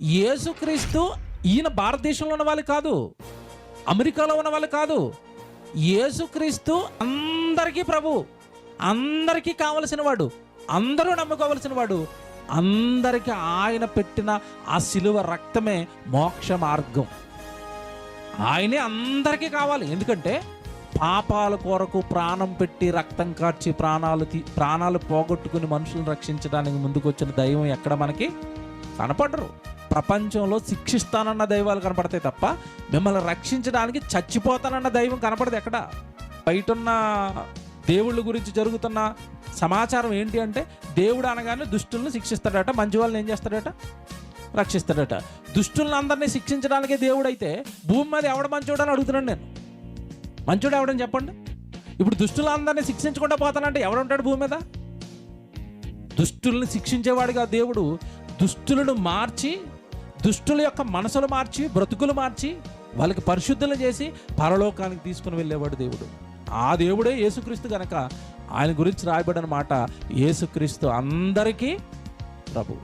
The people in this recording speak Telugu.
యేసుక్రీస్తు ఈయన భారతదేశంలో ఉన్న వాళ్ళు కాదు, అమెరికాలో ఉన్న వాళ్ళు కాదు. యేసుక్రీస్తు అందరికీ ప్రభు, అందరికీ కావలసిన వాడు, అందరూ నమ్ముకోవలసిన వాడు. అందరికీ ఆయన పెట్టిన ఆ శిలువ రక్తమే మోక్ష మార్గం. ఆయనే అందరికీ కావాలి. ఎందుకంటే పాపాల కొరకు ప్రాణం పెట్టి రక్తం కార్చి ప్రాణాలు పోగొట్టుకుని మనుషులను రక్షించడానికి ముందుకు వచ్చిన దైవం ఎక్కడ మనకి కనపడరు. ప్రపంచంలో శిక్షిస్తానన్న దైవాలు కనపడతాయి తప్ప మిమ్మల్ని రక్షించడానికి చచ్చిపోతానన్న దైవం కనపడదు ఎక్కడ. బయటున్న దేవుళ్ళ గురించి జరుగుతున్న సమాచారం ఏంటి అంటే, దేవుడు అనగానే దుష్టులను శిక్షిస్తాడట, మంచి వాళ్ళని ఏం చేస్తాడట, రక్షిస్తాడట. దుష్టులను అందరినీ శిక్షించడానికే దేవుడైతే భూమి మీద ఎవడ మంచోడు అని అడుగుతున్నాను నేను. మంచోడు ఎవడని చెప్పండి. ఇప్పుడు దుష్టులందరినీ శిక్షించకుండా పోతానంటే ఎవడుంటాడు భూమి మీద? దుష్టుల్ని శిక్షించేవాడుగా దేవుడు దుష్టులను మార్చి, దుష్టుల యొక్క మనసులు మార్చి, బ్రతుకులు మార్చి, వాళ్ళకి పరిశుద్ధులు చేసి పరలోకానికి తీసుకుని వెళ్ళేవాడు దేవుడు. ఆ దేవుడే యేసుక్రీస్తు గనక ఆయన గురించి రాయబడిన మాట, యేసుక్రీస్తు అందరికీ ప్రభు.